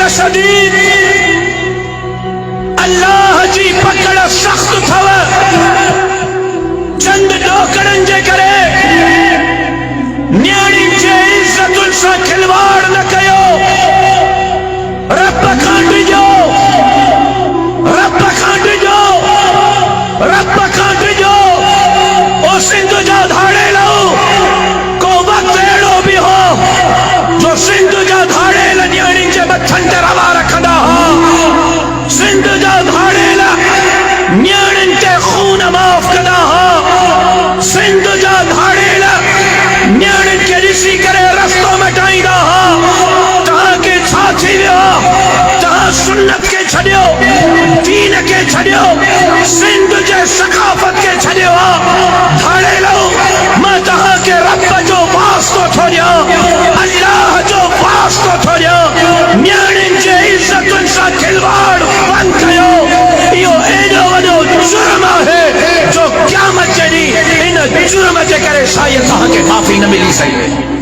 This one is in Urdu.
شدید اللہ جی پکڑ سخت تھو چند ڈوکڑن جے کرے نیاڑی جے عزت سا کھلواڑ نہ کیو رب کھانڈ جو رب کھانڈ جو رب کھانڈ جو او سندھ جا دھاڑے لو کو وقت ایڑو بھی ہو جو سندھ جا دھاڑے نیاڑی جے متھن تے روا رکھدا ہو سندھ جا دھاڑے نیاڑن تے خون معاف کدا ہو سندھ جا دھاڑے نیاڑن کے ڈسی کرے رستوں مٹائیدا ہو تہاں کے چھا تھی ویو تہاں سنت کے چھڈیو دین کے چھڈیو سندھ جے ثقافت کے چھڈیو دھاڑے لو میں تہاں کے رب جو واسطو تھوڑیا اللہ جو واسطو تھوڑیا نیاڑن جے عزت سا کھلواڑ بند کیو یہ ایڈو وڈو جرم ہے جو قیامت جڑی ان جرم جے کرے شاید تہاں کے معافی نہ ملی سہی